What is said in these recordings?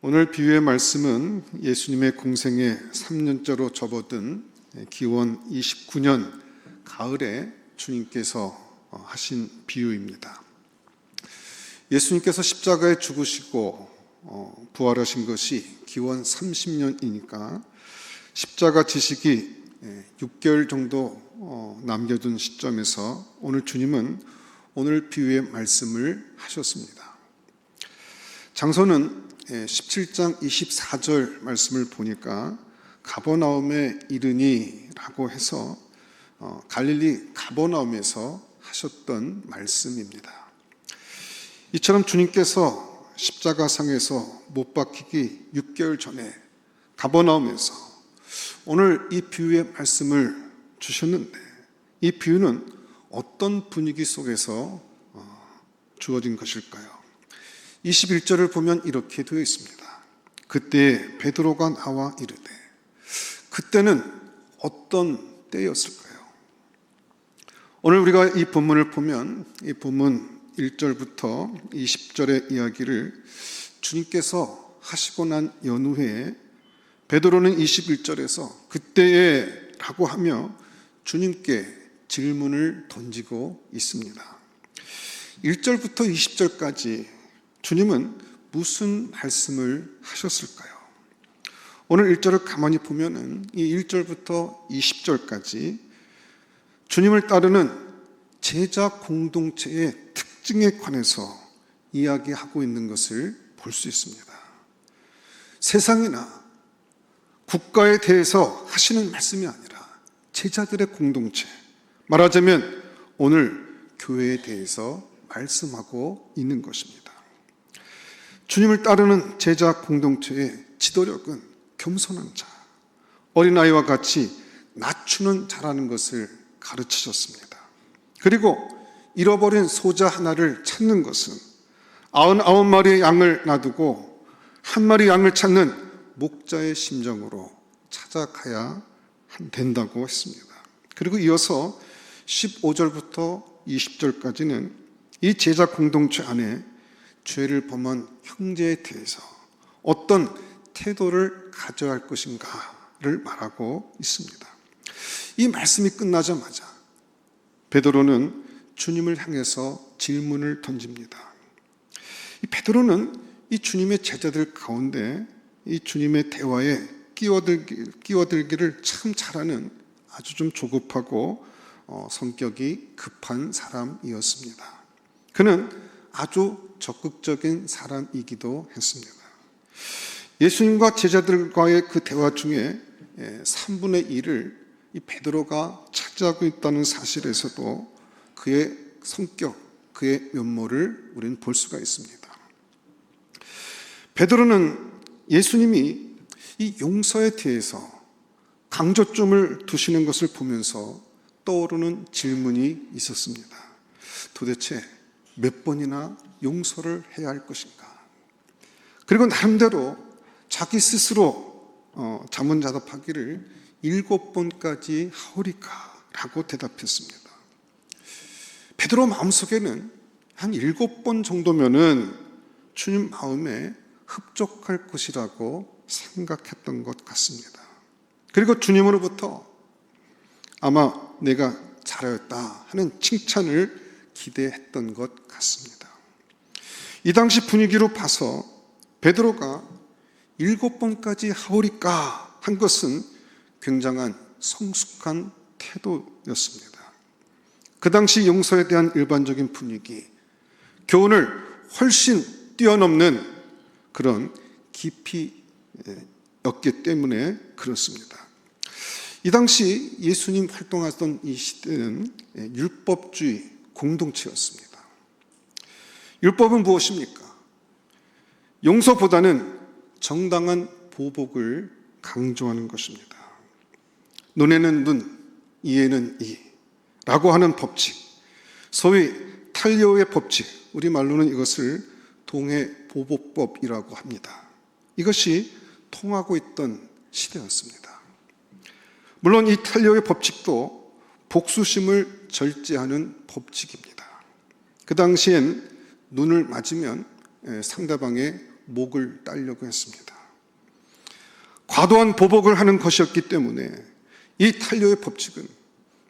오늘 비유의 말씀은 예수님의 공생에 3년째로 접어든 기원 29년 가을에 주님께서 하신 비유입니다. 예수님께서 십자가에 죽으시고 부활하신 것이 기원 30년이니까 십자가 지식이 6개월 정도 남겨둔 시점에서 오늘 주님은 오늘 비유의 말씀을 하셨습니다. 장소는 17장 24절 말씀을 보니까 가버나움에 이르니 라고 해서 갈릴리 가버나움에서 하셨던 말씀입니다. 이처럼 주님께서 십자가상에서 못 박히기 6개월 전에 가버나움에서 오늘 이 비유의 말씀을 주셨는데, 이 비유는 어떤 분위기 속에서 주어진 것일까요? 21절을 보면 이렇게 되어 있습니다. 그때 베드로가 나와 이르되, 그때는 어떤 때였을까요? 오늘 우리가 이 본문을 보면 이 본문 1절부터 20절의 이야기를 주님께서 하시고 난 연후에 베드로는 21절에서 그때에 라고 하며 주님께 질문을 던지고 있습니다. 1절부터 20절까지 주님은 무슨 말씀을 하셨을까요? 오늘 1절을 가만히 보면은 이 1절부터 20절까지 주님을 따르는 제자 공동체의 특징에 관해서 이야기하고 있는 것을 볼 수 있습니다. 세상이나 국가에 대해서 하시는 말씀이 아니라 제자들의 공동체, 말하자면 오늘 교회에 대해서 말씀하고 있는 것입니다. 주님을 따르는 제자 공동체의 지도력은 겸손한 자, 어린아이와 같이 낮추는 자라는 것을 가르치셨습니다. 그리고 잃어버린 소자 하나를 찾는 것은 99마리의 양을 놔두고 한 마리 양을 찾는 목자의 심정으로 찾아가야 된다고 했습니다. 그리고 이어서 15절부터 20절까지는 이 제자 공동체 안에 죄를 범한 형제에 대해서 어떤 태도를 가져야 할 것인가를 말하고 있습니다. 이 말씀이 끝나자마자 베드로는 주님을 향해서 질문을 던집니다. 이 베드로는 이 주님의 제자들 가운데 이 주님의 대화에 끼어들기를 참 잘하는 아주 좀 조급하고 성격이 급한 사람이었습니다. 그는 아주 적극적인 사람이기도 했습니다. 예수님과 제자들과의 그 대화 중에 3분의 1을 이 베드로가 차지하고 있다는 사실에서도 그의 성격, 그의 면모를 우리는 볼 수가 있습니다. 베드로는 예수님이 이 용서에 대해서 강조점을 두시는 것을 보면서 떠오르는 질문이 있었습니다. 도대체 몇 번이나 용서를 해야 할 것인가? 그리고 나름대로 자기 스스로 자문자답하기를 7번까지 하오리까? 라고 대답했습니다. 베드로 마음속에는 한 7번 정도면은 주님 마음에 흡족할 것이라고 생각했던 것 같습니다. 그리고 주님으로부터 아마 내가 잘하였다 하는 칭찬을 기대했던 것 같습니다. 이 당시 분위기로 봐서 베드로가 7번까지 하오리까 한 것은 굉장한 성숙한 태도였습니다. 그 당시 용서에 대한 일반적인 분위기, 교훈을 훨씬 뛰어넘는 그런 깊이였기 때문에 그렇습니다. 이 당시 예수님 활동하던 이 시대는 율법주의 공동체였습니다. 율법은 무엇입니까? 용서보다는 정당한 보복을 강조하는 것입니다. 눈에는 눈, 이에는 이 라고 하는 법칙, 소위 탈려의 법칙, 우리말로는 이것을 동해보복법이라고 합니다. 이것이 통하고 있던 시대였습니다. 물론 이 탈려의 법칙도 복수심을 절제하는 법칙입니다. 그 당시엔 눈을 맞으면 상대방의 목을 따려고 했습니다. 과도한 보복을 하는 것이었기 때문에 이 탄료의 법칙은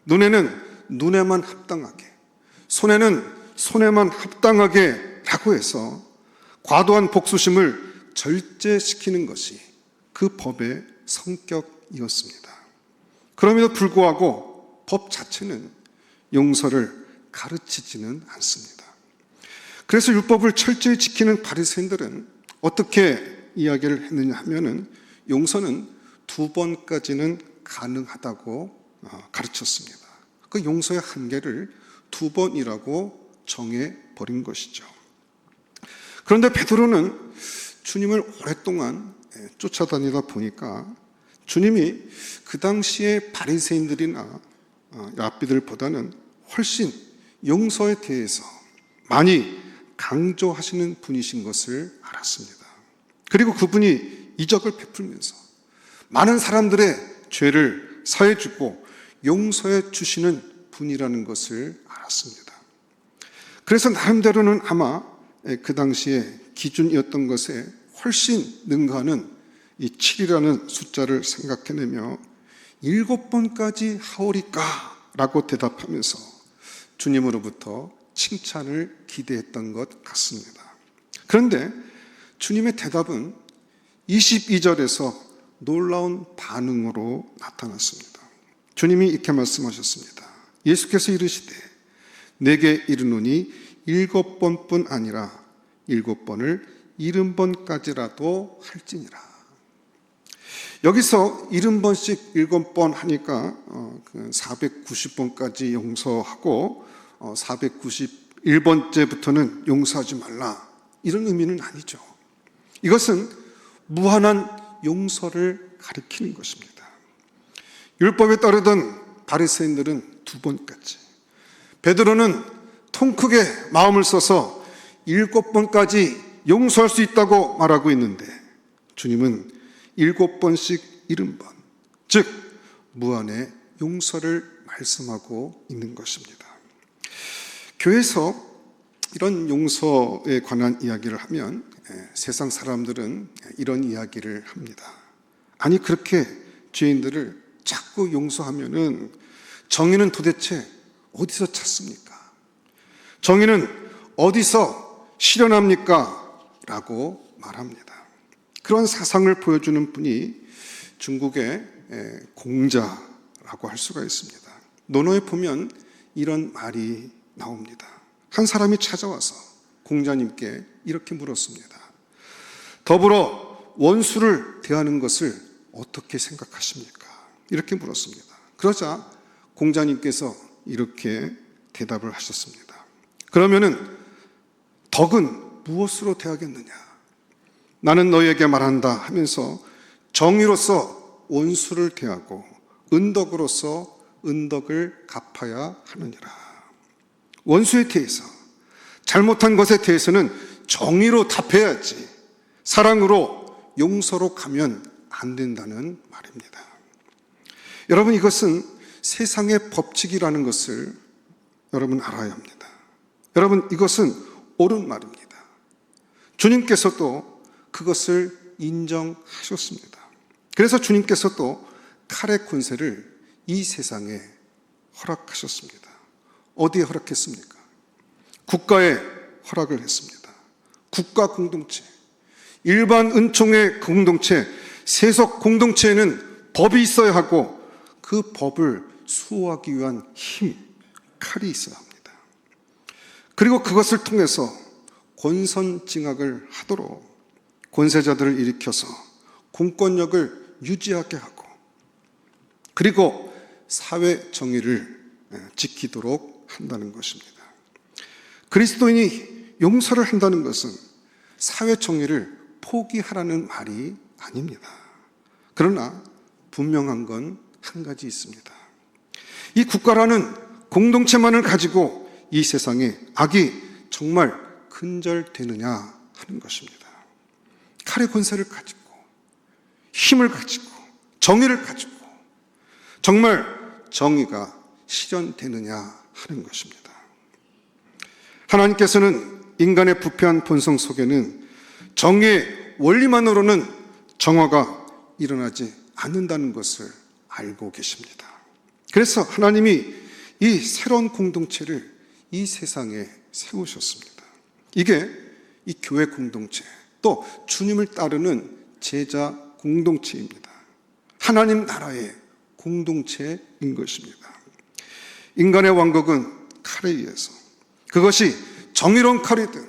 눈에는 눈에만 합당하게, 손에는 손에만 합당하게 라고 해서 과도한 복수심을 절제시키는 것이 그 법의 성격이었습니다. 그럼에도 불구하고 법 자체는 용서를 가르치지는 않습니다. 그래서 율법을 철저히 지키는 바리새인들은 어떻게 이야기를 했느냐 하면은 용서는 2번까지는 가능하다고 가르쳤습니다. 그 용서의 한계를 2번이라고 정해버린 것이죠. 그런데 베드로는 주님을 오랫동안 쫓아다니다 보니까 주님이 그 당시에 바리새인들이나 랍비들보다는 훨씬 용서에 대해서 많이 강조하시는 분이신 것을 알았습니다. 그리고 그분이 이적을 베풀면서 많은 사람들의 죄를 사해 주고 용서해 주시는 분이라는 것을 알았습니다. 그래서 나름대로는 아마 그 당시에 기준이었던 것에 훨씬 능가하는 이 7이라는 숫자를 생각해내며 7번까지 하오리까? 라고 대답하면서 주님으로부터 칭찬을 기대했던 것 같습니다. 그런데 주님의 대답은 22절에서 놀라운 반응으로 나타났습니다. 주님이 이렇게 말씀하셨습니다. 예수께서 이르시되 내게 이르노니 7번뿐 아니라 7번을 70번까지라도 할지니라. 여기서 70번씩 7번 하니까 490번까지 용서하고 491번째부터는 용서하지 말라, 이런 의미는 아니죠. 이것은 무한한 용서를 가리키는 것입니다. 율법에 따르던 바리새인들은 2번까지, 베드로는 통 크게 마음을 써서 7번까지 용서할 수 있다고 말하고 있는데 주님은 7번씩 70번, 즉 무한의 용서를 말씀하고 있는 것입니다. 교회에서 이런 용서에 관한 이야기를 하면 세상 사람들은 이런 이야기를 합니다. 아니, 그렇게 죄인들을 자꾸 용서하면은 정의는 도대체 어디서 찾습니까? 정의는 어디서 실현합니까? 라고 말합니다. 그런 사상을 보여주는 분이 중국의 공자라고 할 수가 있습니다. 논어에 보면 이런 말이 나옵니다. 한 사람이 찾아와서 공자님께 이렇게 물었습니다. 더불어 원수를 대하는 것을 어떻게 생각하십니까? 이렇게 물었습니다. 그러자 공자님께서 이렇게 대답을 하셨습니다. 그러면은 덕은 무엇으로 대하겠느냐? 나는 너희에게 말한다 하면서 정의로서 원수를 대하고 은덕으로서 은덕을 갚아야 하느니라. 원수에 대해서, 잘못한 것에 대해서는 정의로 답해야지 사랑으로, 용서로 가면 안 된다는 말입니다. 여러분, 이것은 세상의 법칙이라는 것을 여러분 알아야 합니다. 여러분, 이것은 옳은 말입니다. 주님께서도 그것을 인정하셨습니다. 그래서 주님께서도 칼의 권세를 이 세상에 허락하셨습니다. 어디에 허락했습니까? 국가에 허락을 했습니다. 국가 공동체, 일반 은총의 공동체, 세속 공동체에는 법이 있어야 하고 그 법을 수호하기 위한 힘, 칼이 있어야 합니다. 그리고 그것을 통해서 권선징악을 하도록 권세자들을 일으켜서 공권력을 유지하게 하고, 그리고 사회 정의를 지키도록 한다는 것입니다. 그리스도인이 용서를 한다는 것은 사회 정의를 포기하라는 말이 아닙니다. 그러나 분명한 건 한 가지 있습니다. 이 국가라는 공동체만을 가지고 이 세상에 악이 정말 근절되느냐 하는 것입니다. 칼의 권세를 가지고, 힘을 가지고, 정의를 가지고 정말 정의가 실현되느냐 하는 것입니다. 하나님께서는 인간의 부패한 본성 속에는 정의 원리만으로는 정화가 일어나지 않는다는 것을 알고 계십니다. 그래서 하나님이 이 새로운 공동체를 이 세상에 세우셨습니다. 이게 이 교회 공동체, 또 주님을 따르는 제자 공동체입니다. 하나님 나라의 공동체인 것입니다. 인간의 왕국은 칼에 의해서, 그것이 정의로운 칼이든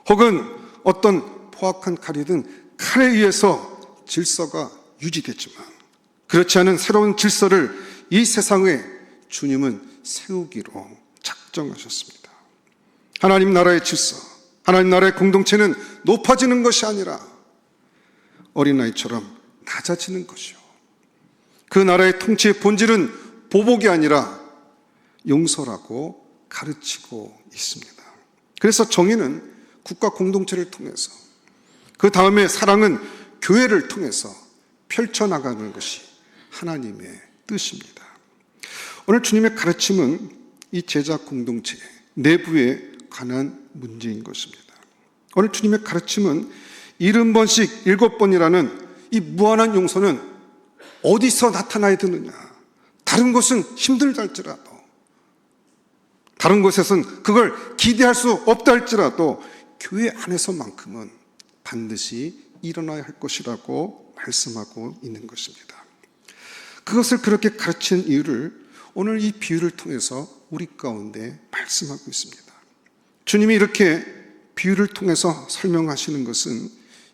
혹은 어떤 포악한 칼이든 칼에 의해서 질서가 유지됐지만, 그렇지 않은 새로운 질서를 이 세상에 주님은 세우기로 작정하셨습니다. 하나님 나라의 질서, 하나님 나라의 공동체는 높아지는 것이 아니라 어린아이처럼 낮아지는 것이요, 그 나라의 통치의 본질은 보복이 아니라 용서라고 가르치고 있습니다. 그래서 정의는 국가 공동체를 통해서, 그 다음에 사랑은 교회를 통해서 펼쳐나가는 것이 하나님의 뜻입니다. 오늘 주님의 가르침은 이 제자 공동체 내부에 관한 문제인 것입니다. 오늘 주님의 가르침은 70번씩 7번이라는 이 무한한 용서는 어디서 나타나야 되느냐, 다른 곳은 힘들다 할지라도, 다른 곳에서는 그걸 기대할 수 없다 할지라도 교회 안에서만큼은 반드시 일어나야 할 것이라고 말씀하고 있는 것입니다. 그것을 그렇게 가르치는 이유를 오늘 이 비유를 통해서 우리 가운데 말씀하고 있습니다. 주님이 이렇게 비유를 통해서 설명하시는 것은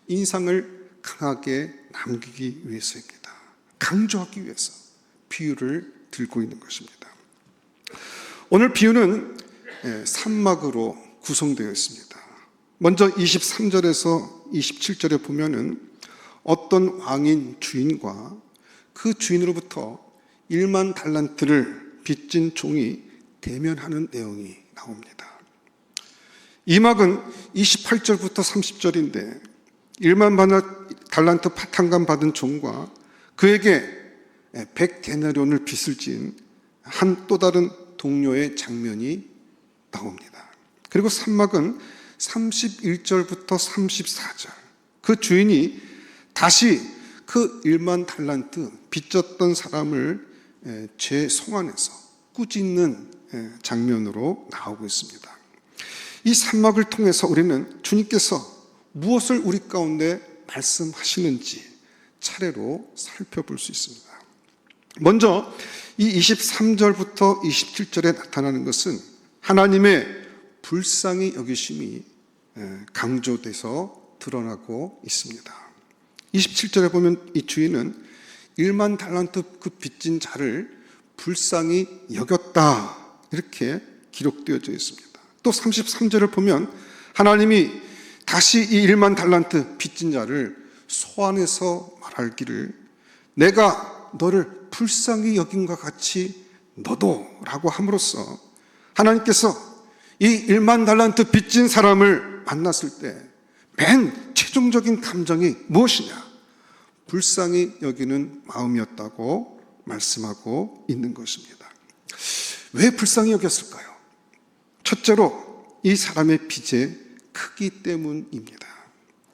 인상을 강하게 남기기 위해서입니다. 강조하기 위해서 비유를 들고 있는 것입니다. 오늘 비유는 3막으로 구성되어 있습니다. 먼저 23절에서 27절에 보면은 어떤 왕인 주인과 그 주인으로부터 1만 달란트를 빚진 종이 대면하는 내용이 나옵니다. 이 막은 28절부터 30절인데 1만 달란트 파탕감 받은 종과 그에게 100데나리온을 빚을 지은 한 또 다른 동료의 장면이 나옵니다. 그리고 3막은 31절부터 34절, 그 주인이 다시 그 1만 달란트 빚졌던 사람을 죄 송환해서 꾸짖는 장면으로 나오고 있습니다. 이 3막을 통해서 우리는 주님께서 무엇을 우리 가운데 말씀하시는지 차례로 살펴볼 수 있습니다. 먼저 이 23절부터 27절에 나타나는 것은 하나님의 불쌍히 여기심이 강조돼서 드러나고 있습니다. 27절에 보면 이 주인은 1만 달란트 그 빚진 자를 불쌍히 여겼다, 이렇게 기록되어져 있습니다. 또 33절을 보면 하나님이 다시 이 1만 달란트 빚진 자를 소환해서 말하기를 내가 너를 불쌍히 여김과 같이 너도 라고 함으로써 하나님께서 이 1만 달란트 빚진 사람을 만났을 때 맨 최종적인 감정이 무엇이냐? 불쌍히 여기는 마음이었다고 말씀하고 있는 것입니다. 왜 불쌍히 여겼을까요? 첫째로 이 사람의 빚의 크기 때문입니다.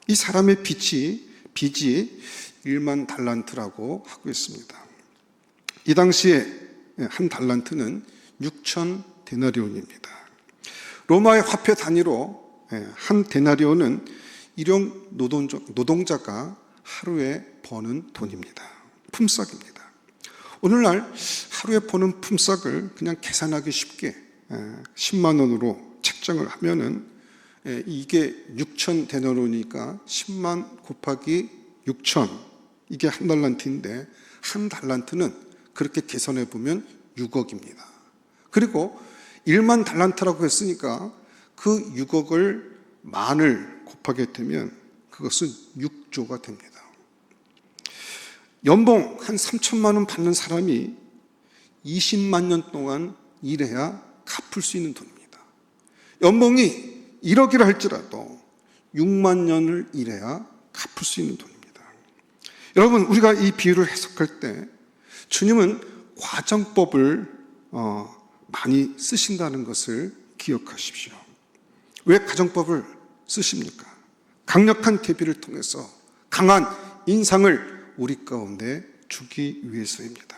이 사람의 빚이 1만 달란트라고 하고 있습니다. 이 당시에 한 달란트는 6천 데나리온입니다. 로마의 화폐 단위로 한 데나리온은 일용 노동자가 하루에 버는 돈입니다. 품삯입니다. 오늘날 하루에 버는 품삯을 그냥 계산하기 쉽게 10만 원으로 책정을 하면은 이게 6천 데나리온이니까 10만 곱하기 6천, 이게 한 달란트인데 한 달란트는 그렇게 계산해 보면 6억입니다. 그리고 1만 달란트라고 했으니까 그 6억을 만을 곱하게 되면 그것은 6조가 됩니다. 연봉 한 3천만 원 받는 사람이 20만 년 동안 일해야 갚을 수 있는 돈입니다. 연봉이 1억이라 할지라도 6만 년을 일해야 갚을 수 있는 돈입니다. 여러분, 우리가 이 비유를 해석할 때 주님은 과정법을 많이 쓰신다는 것을 기억하십시오. 왜 가정법을 쓰십니까? 강력한 계비를 통해서 강한 인상을 우리 가운데 주기 위해서입니다.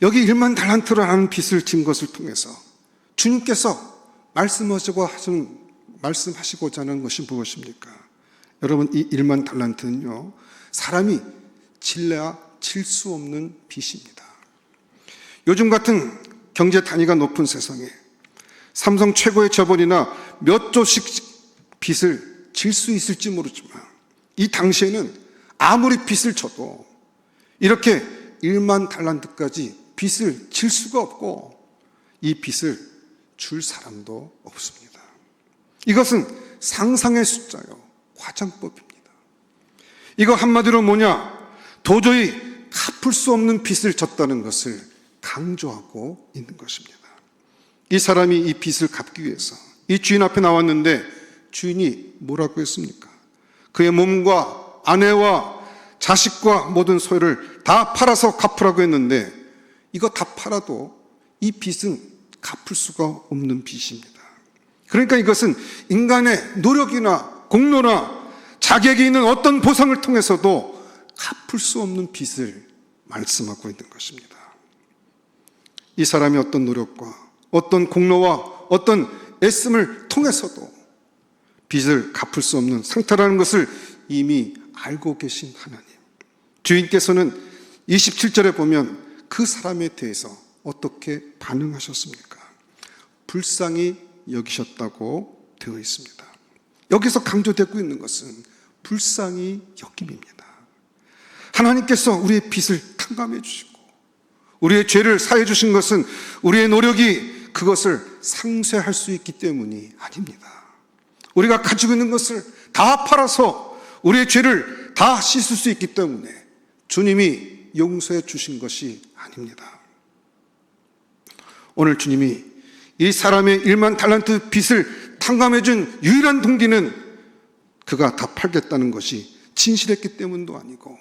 여기 1만 달란트라는 빚을 진 것을 통해서 주님께서 말씀하시고자 하는 것이 무엇입니까? 여러분, 이 1만 달란트는요, 사람이 질래야 질 수 없는 빚입니다. 요즘 같은 경제 단위가 높은 세상에 삼성 최고의 저번이나 몇 조씩 빚을 질 수 있을지 모르지만 이 당시에는 아무리 빚을 져도 이렇게 1만 달란트까지 빚을 질 수가 없고 이 빚을 줄 사람도 없습니다. 이것은 상상의 숫자요, 과장법입니다. 이거 한마디로 뭐냐? 도저히 갚을 수 없는 빚을 졌다는 것을 강조하고 있는 것입니다. 이 사람이 이 빚을 갚기 위해서 이 주인 앞에 나왔는데 주인이 뭐라고 했습니까? 그의 몸과 아내와 자식과 모든 소유를 다 팔아서 갚으라고 했는데 이거 다 팔아도 이 빚은 갚을 수가 없는 빚입니다. 그러니까 이것은 인간의 노력이나 공로나 자격이 있는 어떤 보상을 통해서도 갚을 수 없는 빚을 말씀하고 있는 것입니다. 이 사람이 어떤 노력과 어떤 공로와 어떤 애씀을 통해서도 빚을 갚을 수 없는 상태라는 것을 이미 알고 계신 하나님. 주인께서는 27절에 보면 그 사람에 대해서 어떻게 반응하셨습니까? 불쌍히 여기셨다고 되어 있습니다. 여기서 강조되고 있는 것은 불쌍히 여김입니다. 하나님께서 우리의 빚을 탕감해 주시고 우리의 죄를 사해 주신 것은 우리의 노력이 그것을 상쇄할 수 있기 때문이 아닙니다. 우리가 가지고 있는 것을 다 팔아서 우리의 죄를 다 씻을 수 있기 때문에 주님이 용서해 주신 것이 아닙니다. 오늘 주님이 이 사람의 1만 달란트 빚을 탕감해 준 유일한 동기는 그가 다 팔겠다는 것이 진실했기 때문도 아니고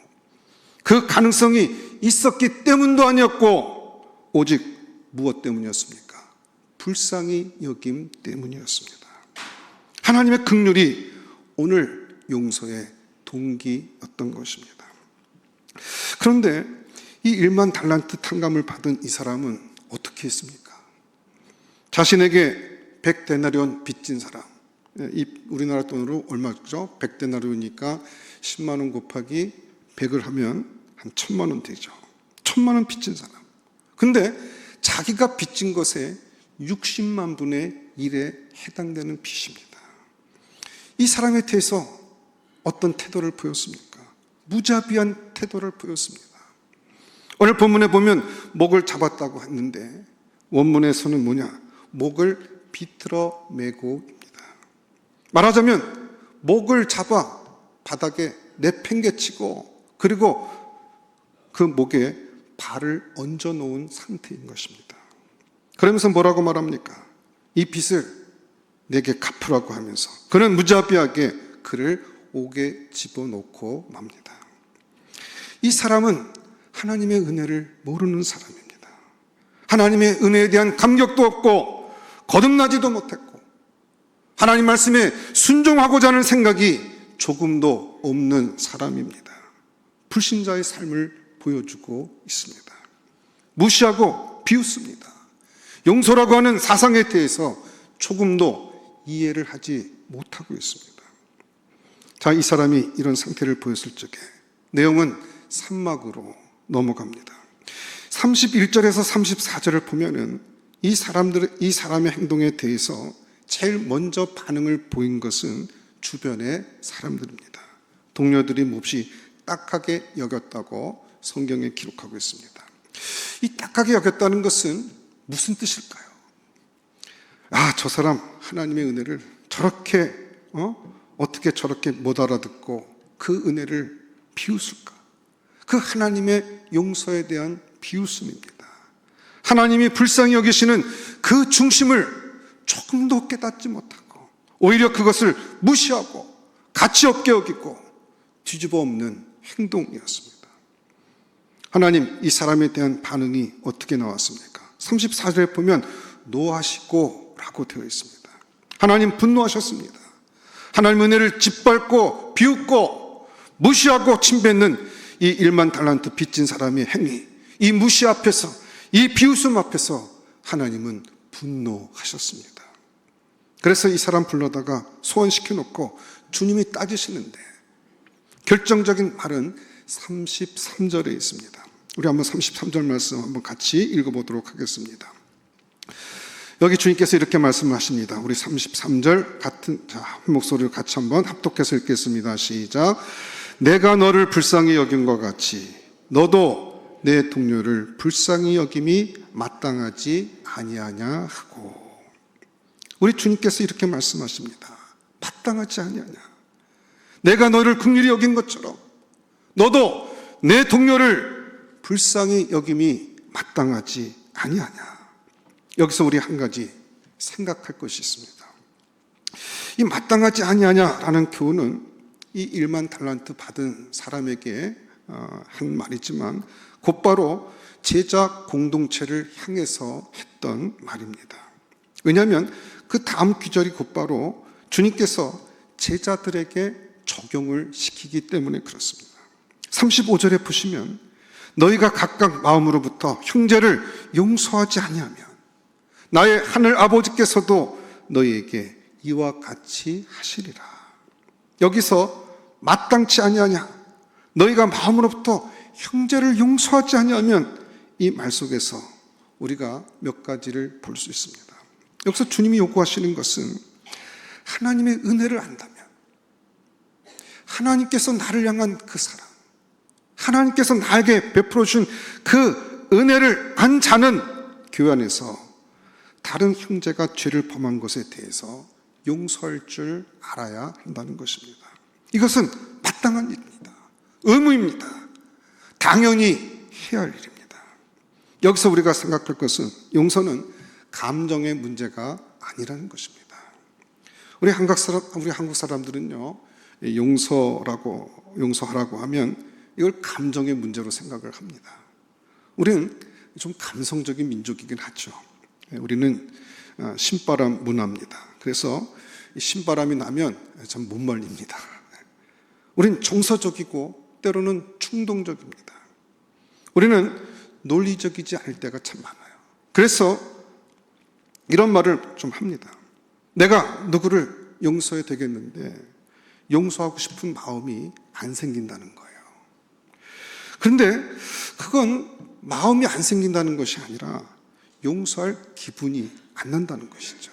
그 가능성이 있었기 때문도 아니었고 오직 무엇 때문이었습니까? 불쌍히 여김 때문이었습니다. 하나님의 긍휼이 오늘 용서의 동기였던 것입니다. 그런데 이 1만 달란트 탕감을 받은 이 사람은 어떻게 했습니까? 자신에게 100데나리온 빚진 사람, 우리나라 돈으로 얼마죠? 100데나리온이니까 10만 원 곱하기 100을 하면 한 1000만 원 되죠. 1000만 원 빚진 사람. 근데 자기가 빚진 것의 60만 분의 1에 해당되는 빚입니다. 이 사람에 대해서 어떤 태도를 보였습니까? 무자비한 태도를 보였습니다. 오늘 본문에 보면 목을 잡았다고 했는데 원문에서는 뭐냐? 목을 비틀어 매고입니다. 말하자면 목을 잡아 바닥에 내팽개치고 그리고 그 목에 발을 얹어 놓은 상태인 것입니다. 그러면서 뭐라고 말합니까? 이 빚을 내게 갚으라고 하면서 그는 무자비하게 그를 옥에 집어넣고 맙니다. 이 사람은 하나님의 은혜를 모르는 사람입니다. 하나님의 은혜에 대한 감격도 없고 거듭나지도 못했고 하나님 말씀에 순종하고자 하는 생각이 조금도 없는 사람입니다. 불신자의 삶을 보여주고 있습니다. 무시하고 비웃습니다. 용서라고 하는 사상에 대해서 조금도 이해를 하지 못하고 있습니다. 자, 이 사람이 이런 상태를 보였을 적에 내용은 산막으로 넘어갑니다. 31절에서 34절을 보면은 이 사람의 행동에 대해서 제일 먼저 반응을 보인 것은 주변의 사람들입니다. 동료들이 몹시 딱하게 여겼다고 성경에 기록하고 있습니다. 이 딱하게 여겼다는 것은 무슨 뜻일까요? 저 사람 하나님의 은혜를 저렇게 어떻게 저렇게 못 알아듣고 그 은혜를 비웃을까? 그 하나님의 용서에 대한 비웃음입니다. 하나님이 불쌍히 여기시는 그 중심을 조금도 깨닫지 못하고 오히려 그것을 무시하고 가치 없게 여기고 뒤집어 엎는 행동이었습니다. 하나님, 이 사람에 대한 반응이 어떻게 나왔습니까? 34절에 보면 노하시고 라고 되어 있습니다. 하나님 분노하셨습니다. 하나님의 은혜를 짓밟고 비웃고 무시하고 침뱉는 이 1만 달란트 빚진 사람의 행위, 이 무시 앞에서, 이 비웃음 앞에서 하나님은 분노하셨습니다. 그래서 이 사람 불러다가 소환시켜놓고 주님이 따지시는데 결정적인 말은 33절에 있습니다. 우리 한번 33절 말씀 한번 같이 읽어보도록 하겠습니다. 여기 주님께서 이렇게 말씀하십니다. 우리 33절 한 목소리로 같이 한번 합독해서 읽겠습니다. 시작. 내가 너를 불쌍히 여긴 것 같이 너도 내 동료를 불쌍히 여김이 마땅하지 아니하냐 하고. 우리 주님께서 이렇게 말씀하십니다. 마땅하지 아니하냐. 내가 너를 긍휼히 여긴 것처럼 너도 내 동료를 불쌍히 여김이 마땅하지 아니하냐. 여기서 우리 한 가지 생각할 것이 있습니다. 이 마땅하지 아니하냐라는 교훈은 이 1만 달란트 받은 사람에게 한 말이지만 곧바로 제자 공동체를 향해서 했던 말입니다. 왜냐하면 그 다음 구절이 곧바로 주님께서 제자들에게 적용을 시키기 때문에 그렇습니다. 35절에 보시면 너희가 각각 마음으로부터 형제를 용서하지 아니하면 나의 하늘 아버지께서도 너희에게 이와 같이 하시리라. 여기서 마땅치 아니하냐, 너희가 마음으로부터 형제를 용서하지 아니하면, 이 말 속에서 우리가 몇 가지를 볼 수 있습니다. 여기서 주님이 요구하시는 것은 하나님의 은혜를 안다면, 하나님께서 나를 향한 그 사랑, 하나님께서 나에게 베풀어 주신 그 은혜를 안 자는 교회 안에서 다른 형제가 죄를 범한 것에 대해서 용서할 줄 알아야 한다는 것입니다. 이것은 마땅한 일입니다. 의무입니다. 당연히 해야 할 일입니다. 여기서 우리가 생각할 것은 용서는 감정의 문제가 아니라는 것입니다. 우리 한국 사람들은요, 용서하라고 하면 이걸 감정의 문제로 생각을 합니다. 우리는 좀 감성적인 민족이긴 하죠. 우리는 신바람 문화입니다. 그래서 신바람이 나면 참 못 말립니다. 우리는 정서적이고 때로는 충동적입니다. 우리는 논리적이지 않을 때가 참 많아요. 그래서 이런 말을 좀 합니다. 내가 누구를 용서해야 되겠는데 용서하고 싶은 마음이 안 생긴다는 거예요. 그런데 그건 마음이 안 생긴다는 것이 아니라 용서할 기분이 안 난다는 것이죠.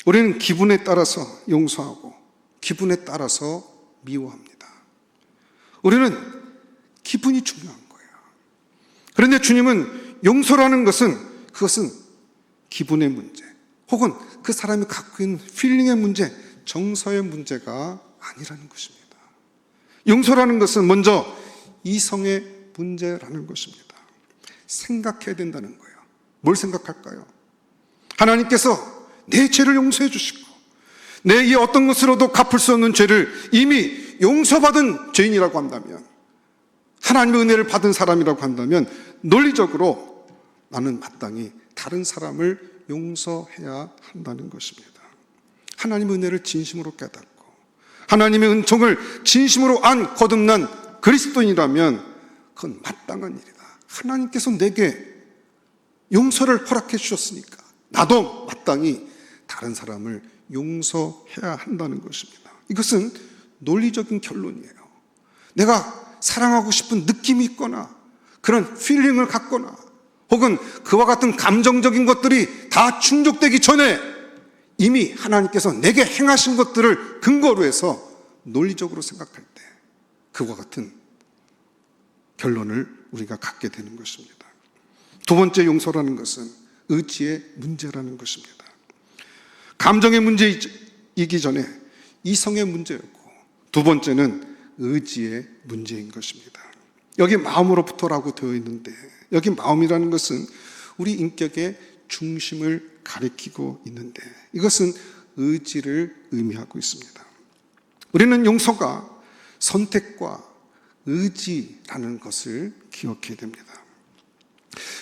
우리는 기분에 따라서 용서하고 기분에 따라서 미워합니다. 우리는 기분이 중요한 거예요. 그런데 주님은 용서라는 그것은 기분의 문제, 혹은 그 사람이 갖고 있는 필링의 문제, 정서의 문제가 아니라는 것입니다. 용서라는 것은 먼저 이성의 문제라는 것입니다. 생각해야 된다는 거예요. 뭘 생각할까요? 하나님께서 내 죄를 용서해 주시고 내 이 어떤 것으로도 갚을 수 없는 죄를 이미 용서받은 죄인이라고 한다면, 하나님의 은혜를 받은 사람이라고 한다면 논리적으로 나는 마땅히 다른 사람을 용서해야 한다는 것입니다. 하나님의 은혜를 진심으로 깨닫고 하나님의 은총을 진심으로 안 거듭난 그리스도인이라면 그건 마땅한 일이다. 하나님께서 내게 용서를 허락해 주셨으니까 나도 마땅히 다른 사람을 용서해야 한다는 것입니다. 이것은 논리적인 결론이에요. 내가 사랑하고 싶은 느낌이 있거나 그런 필링을 갖거나 혹은 그와 같은 감정적인 것들이 다 충족되기 전에 이미 하나님께서 내게 행하신 것들을 근거로 해서 논리적으로 생각할 때 그와 같은 결론을 우리가 갖게 되는 것입니다. 두 번째 용서라는 것은 의지의 문제라는 것입니다. 감정의 문제이기 전에 이성의 문제였고, 두 번째는 의지의 문제인 것입니다. 여기 마음으로부터라고 되어 있는데, 여기 마음이라는 것은 우리 인격의 중심을 가리키고 있는데 이것은 의지를 의미하고 있습니다. 우리는 용서가 선택과 의지라는 것을 기억해야 됩니다.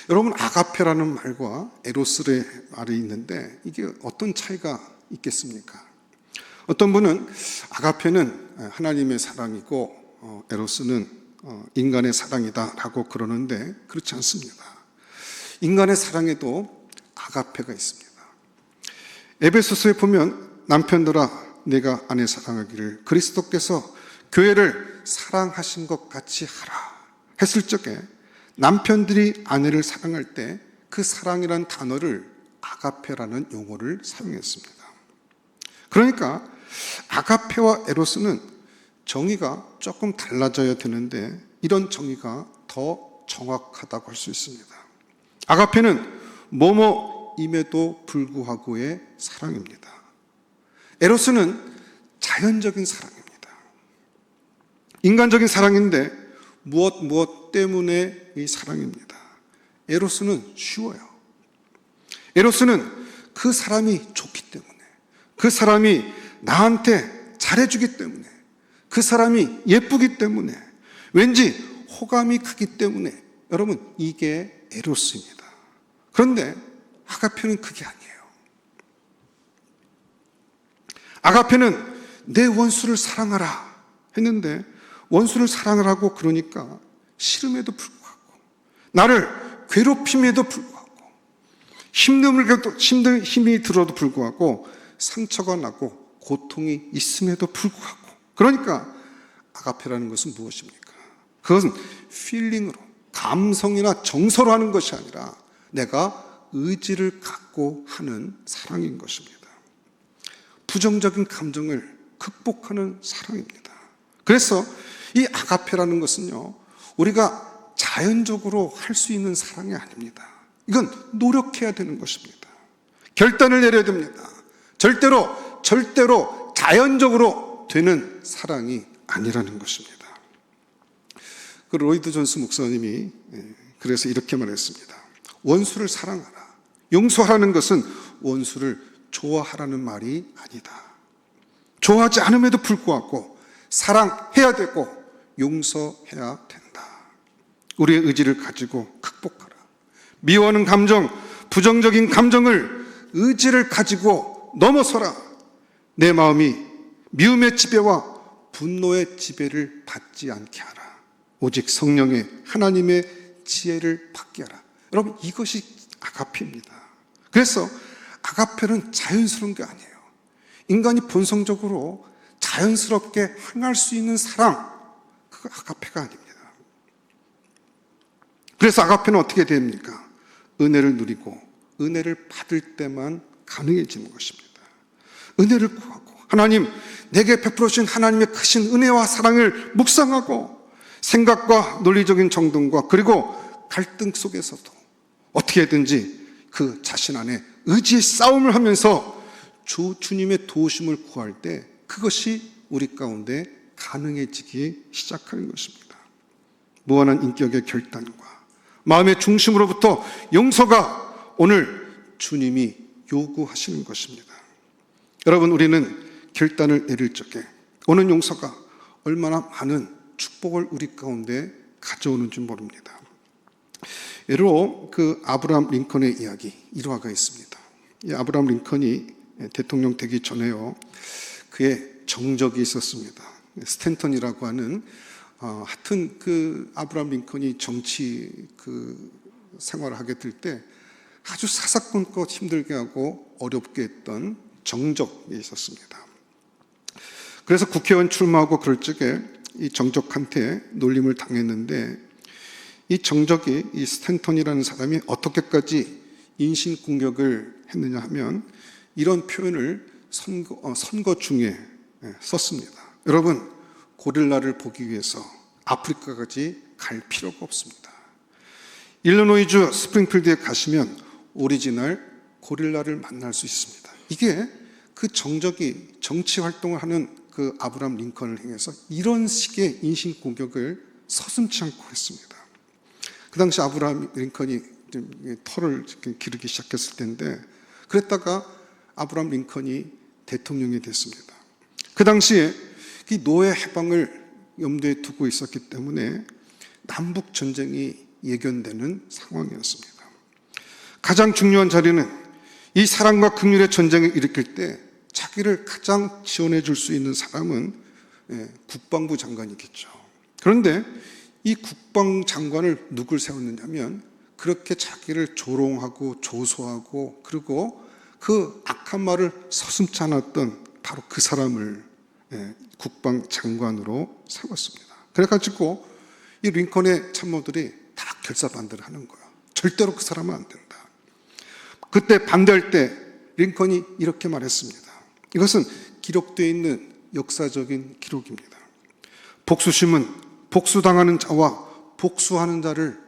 여러분, 아가페라는 말과 에로스의 말이 있는데 이게 어떤 차이가 있겠습니까? 어떤 분은 아가페는 하나님의 사랑이고 에로스는 인간의 사랑이다라고 그러는데 그렇지 않습니다. 인간의 사랑에도 아가페가 있습니다. 에베소서에 보면 남편들아 내가 아내 사랑하기를 그리스도께서 교회를 사랑하신 것 같이 하라 했을 적에 남편들이 아내를 사랑할 때 그 사랑이란 단어를 아가페라는 용어를 사용했습니다. 그러니까 아가페와 에로스는 정의가 조금 달라져야 되는데 이런 정의가 더 정확하다고 할 수 있습니다. 아가페는 뭐뭐임에도 불구하고의 사랑입니다. 에로스는 자연적인 사랑입니다. 인간적인 사랑인데 무엇 때문에 이 사랑입니다. 에로스는 쉬워요. 에로스는 그 사람이 좋기 때문에, 그 사람이 나한테 잘해주기 때문에, 그 사람이 예쁘기 때문에, 왠지 호감이 크기 때문에, 여러분 이게 에로스입니다. 그런데 아가페는 그게 아니에요. 아가페는 내 원수를 사랑하라 했는데 원수를 사랑하라고 그러니까 싫음에도 불구하고 나를 괴롭힘에도 불구하고 힘이 들어도 불구하고 상처가 나고 고통이 있음에도 불구하고 그러니까 아가페라는 것은 무엇입니까? 그것은 필링으로 감성이나 정서로 하는 것이 아니라 내가 의지를 갖고 하는 사랑인 것입니다. 부정적인 감정을 극복하는 사랑입니다. 그래서 이 아가페라는 것은요, 우리가 자연적으로 할 수 있는 사랑이 아닙니다. 이건 노력해야 되는 것입니다. 결단을 내려야 됩니다. 절대로 자연적으로 되는 사랑이 아니라는 것입니다. 그 로이드 존스 목사님이 그래서 이렇게 말했습니다. 원수를 사랑하라. 용서하라는 것은 원수를 좋아하라는 말이 아니다. 좋아하지 않음에도 불구하고 사랑해야 되고 용서해야 된다. 우리의 의지를 가지고 극복하라. 미워하는 감정, 부정적인 감정을 의지를 가지고 넘어서라. 내 마음이 미움의 지배와 분노의 지배를 받지 않게 하라. 오직 성령의 하나님의 지혜를 받게 하라. 여러분 이것이 아가페입니다. 그래서 아가페는 자연스러운 게 아니에요. 인간이 본성적으로 자연스럽게 행할 수 있는 사랑, 그거 아가페가 아닙니다. 그래서 아가페는 어떻게 됩니까? 은혜를 누리고 은혜를 받을 때만 가능해지는 것입니다. 은혜를 구하고 하나님 내게 베풀어 주신 하나님의 크신 은혜와 사랑을 묵상하고 생각과 논리적인 정돈과 그리고 갈등 속에서도 어떻게든지 그 자신 안에 의지의 싸움을 하면서 주님의 도우심을 구할 때 그것이 우리 가운데 가능해지기 시작하는 것입니다. 무한한 인격의 결단과 마음의 중심으로부터 용서가 오늘 주님이 요구하시는 것입니다. 여러분 우리는 결단을 내릴 적에 오는 용서가 얼마나 많은 축복을 우리 가운데 가져오는 줄 모릅니다. 예로 그 아브라함 링컨의 이야기 일화가 있습니다. 이 아브라함 링컨이 대통령 되기 전에요, 그의 정적이 있었습니다. 스탠턴이라고 하는 하여튼 그 아브라함 링컨이 정치 그 생활을 하게 될 때 아주 사사건건 힘들게 하고 어렵게 했던 정적이 있었습니다. 그래서 국회의원 출마하고 그럴 적에 이 정적한테 놀림을 당했는데 이 정적이 이 스탠턴이라는 사람이 어떻게까지 인신공격을 했느냐 하면 이런 표현을 선거 중에 썼습니다. 여러분 고릴라를 보기 위해서 아프리카까지 갈 필요가 없습니다. 일리노이주 스프링필드에 가시면 오리지널 고릴라를 만날 수 있습니다. 이게 그 정적이 정치 활동을 하는 그 아브라함 링컨을 향해서 이런 식의 인신공격을 서슴지 않고 했습니다. 그 당시 아브라함 링컨이 털을 기르기 시작했을 때인데 그랬다가 아브라함 링컨이 대통령이 됐습니다. 그 당시에 이 노예 해방을 염두에 두고 있었기 때문에 남북 전쟁이 예견되는 상황이었습니다. 가장 중요한 자리는 이 사랑과 긍휼의 전쟁을 일으킬 때 자기를 가장 지원해 줄 수 있는 사람은 국방부 장관이겠죠. 그런데 이 국방장관을 누굴 세웠느냐면 그렇게 자기를 조롱하고 조소하고 그리고 그 악한 말을 서슴지 않았던 바로 그 사람을 국방장관으로 세웠습니다. 그래가지고 이 링컨의 참모들이 다 결사반대를 하는 거예요. 절대로 그 사람은 안 된다. 그때 반대할 때 링컨이 이렇게 말했습니다. 이것은 기록되어 있는 역사적인 기록입니다. 복수심은 복수당하는 자와 복수하는 자를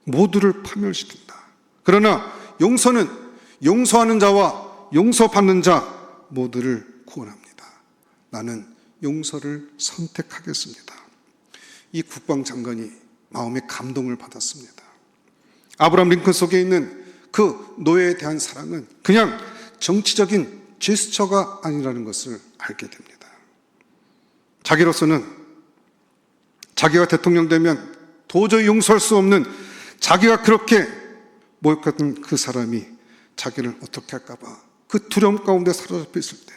모두를 파멸시킨다. 그러나 용서는 용서하는 자와 용서받는 자 모두를 구원합니다. 나는 용서를 선택하겠습니다. 이 국방장관이 마음에 감동을 받았습니다. 아브라함 링컨 속에 있는 그 노예에 대한 사랑은 그냥 정치적인 제스처가 아니라는 것을 알게 됩니다. 자기로서는 자기가 대통령 되면 도저히 용서할 수 없는 자기가 그렇게 모욕했던 그 사람이 자기를 어떻게 할까봐 그 두려움 가운데 사로잡혀 있을 때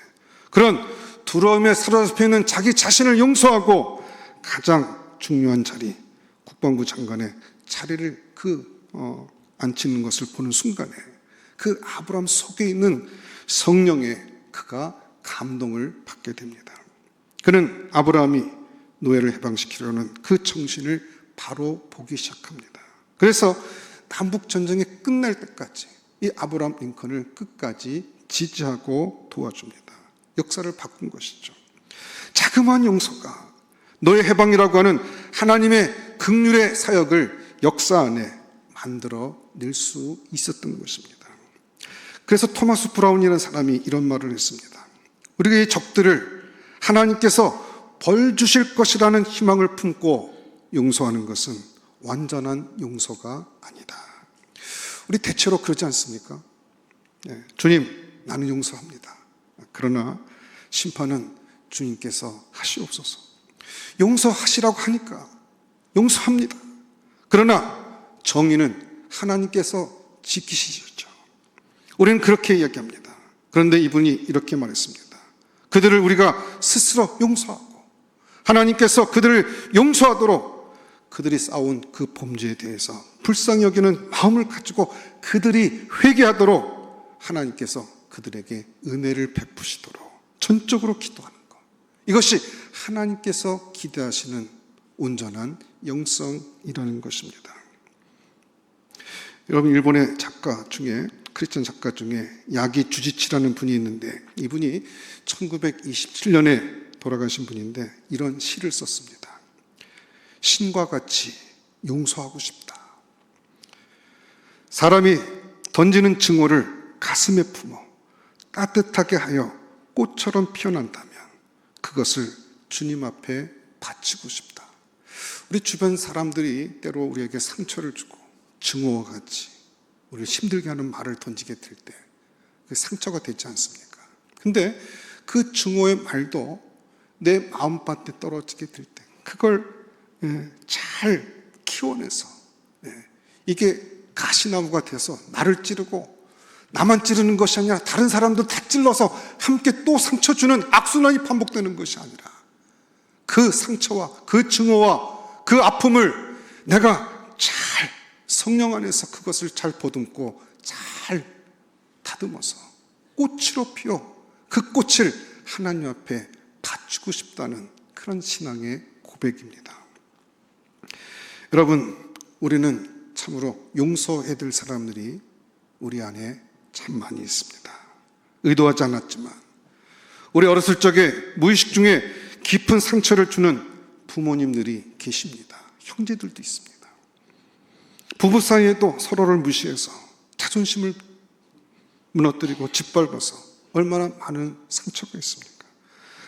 그런 두려움에 사로잡혀 있는 자기 자신을 용서하고 가장 중요한 자리, 국방부 장관의 자리를 앉히는 것을 보는 순간에 그 아브라함 속에 있는 성령에 그가 감동을 받게 됩니다. 그는 아브라함이 노예를 해방시키려는 그 정신을 바로 보기 시작합니다. 그래서 남북전쟁이 끝날 때까지 이 아브라함 링컨을 끝까지 지지하고 도와줍니다. 역사를 바꾼 것이죠. 자그마한 용서가 노예 해방이라고 하는 하나님의 긍휼의 사역을 역사 안에 만들어낼 수 있었던 것입니다. 그래서 토마스 브라운이라는 사람이 이런 말을 했습니다. 우리가 이 적들을 하나님께서 벌 주실 것이라는 희망을 품고 용서하는 것은 완전한 용서가 아니다. 우리 대체로 그러지 않습니까? 주님, 나는 용서합니다. 그러나 심판은 주님께서 하시옵소서. 용서하시라고 하니까 용서합니다. 그러나 정의는 하나님께서 지키시죠. 우리는 그렇게 이야기합니다. 그런데 이분이 이렇게 말했습니다. 그들을 우리가 스스로 용서하고 하나님께서 그들을 용서하도록 그들이 싸운 그 범죄에 대해서 불쌍히 여기는 마음을 가지고 그들이 회개하도록 하나님께서 그들에게 은혜를 베푸시도록 전적으로 기도하는 것. 이것이 하나님께서 기대하시는 온전한 영성이라는 것입니다. 여러분, 일본의 작가 중에 크리스천 작가 중에 야기 주지치라는 분이 있는데 이분이 1927년에 돌아가신 분인데 이런 시를 썼습니다. 신과 같이 용서하고 싶다. 사람이 던지는 증오를 가슴에 품어 따뜻하게 하여 꽃처럼 피어난다면 그것을 주님 앞에 바치고 싶다. 우리 주변 사람들이 때로 우리에게 상처를 주고 증오와 같이 우리를 힘들게 하는 말을 던지게 될 때 그 상처가 되지 않습니까? 근데 그 증오의 말도 내 마음밭에 떨어지게 될 때 그걸 잘 키워내서 이게 가시나무가 돼서 나를 찌르고 나만 찌르는 것이 아니라 다른 사람들 다 찔러서 함께 또 상처 주는 악순환이 반복되는 것이 아니라 그 상처와 그 증오와 그 아픔을 내가 잘 성령 안에서 그것을 잘 보듬고 잘 다듬어서 꽃으로 피워 그 꽃을 하나님 앞에 바치고 싶다는 그런 신앙의 고백입니다. 여러분, 우리는 참으로 용서해야 될 사람들이 우리 안에 참 많이 있습니다. 의도하지 않았지만 우리 어렸을 적에 무의식 중에 깊은 상처를 주는 부모님들이 계십니다. 형제들도 있습니다. 부부 사이에도 서로를 무시해서 자존심을 무너뜨리고 짓밟아서 얼마나 많은 상처가 있습니까?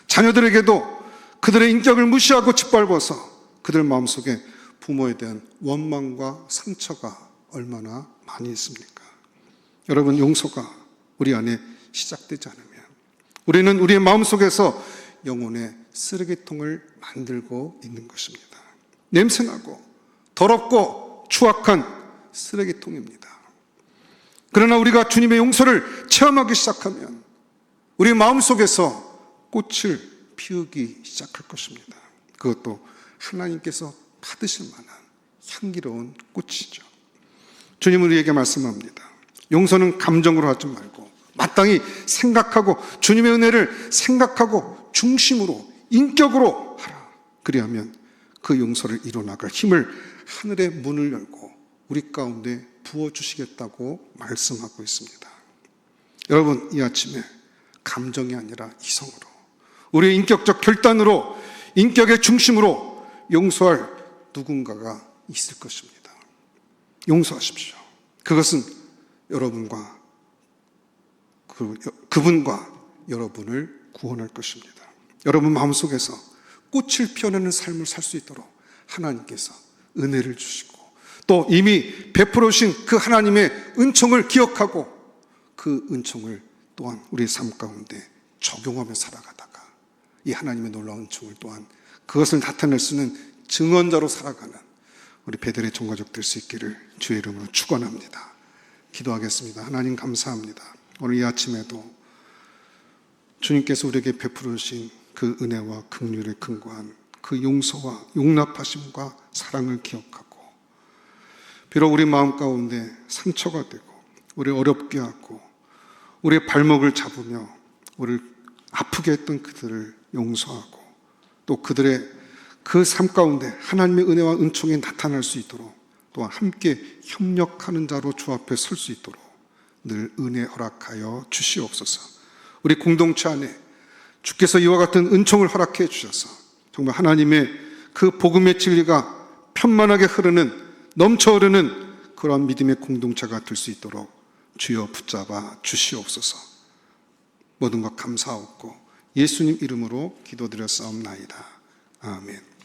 자녀들에게도 그들의 인격을 무시하고 짓밟아서 그들 마음속에 부모에 대한 원망과 상처가 얼마나 많이 있습니까? 여러분, 용서가 우리 안에 시작되지 않으면 우리는 우리의 마음속에서 영혼의 쓰레기통을 만들고 있는 것입니다. 냄새나고 더럽고 추악한 쓰레기통입니다. 그러나 우리가 주님의 용서를 체험하기 시작하면 우리 마음속에서 꽃을 피우기 시작할 것입니다. 그것도 하나님께서 받으실 만한 향기로운 꽃이죠. 주님은 우리에게 말씀합니다. 용서는 감정으로 하지 말고 마땅히 생각하고 주님의 은혜를 생각하고 중심으로 인격으로 하라. 그리하면 그 용서를 이뤄나갈 힘을 하늘의 문을 열고 우리 가운데 부어주시겠다고 말씀하고 있습니다. 여러분, 이 아침에 감정이 아니라 이성으로, 우리의 인격적 결단으로, 인격의 중심으로 용서할 누군가가 있을 것입니다. 용서하십시오. 그것은 여러분과 그분과 여러분을 구원할 것입니다. 여러분 마음속에서 꽃을 피워내는 삶을 살 수 있도록 하나님께서 은혜를 주시고 또 이미 베풀어 주신 그 하나님의 은총을 기억하고 그 은총을 또한 우리 삶 가운데 적용하며 살아가다가 이 하나님의 놀라운 은총을 또한 그것을 나타낼 수 있는 증언자로 살아가는 우리 베델의 종가족 될 수 있기를 주의 이름으로 축원합니다. 기도하겠습니다. 하나님 감사합니다. 오늘 이 아침에도 주님께서 우리에게 베풀어 주신 그 은혜와 긍휼에 근거한 그 용서와 용납하심과 사랑을 기억하고 비록 우리 마음 가운데 상처가 되고 우리 어렵게 하고 우리의 발목을 잡으며 우리를 아프게 했던 그들을 용서하고 또 그들의 그 삶 가운데 하나님의 은혜와 은총이 나타날 수 있도록 또한 함께 협력하는 자로 주 앞에 설 수 있도록 늘 은혜 허락하여 주시옵소서. 우리 공동체 안에 주께서 이와 같은 은총을 허락해 주셔서 정말 하나님의 그 복음의 진리가 편만하게 흐르는 넘쳐 흐르는 그러한 믿음의 공동체가 될 수 있도록 주여 붙잡아 주시옵소서. 모든 것 감사하옵고 예수님 이름으로 기도드렸사옵나이다. 아멘.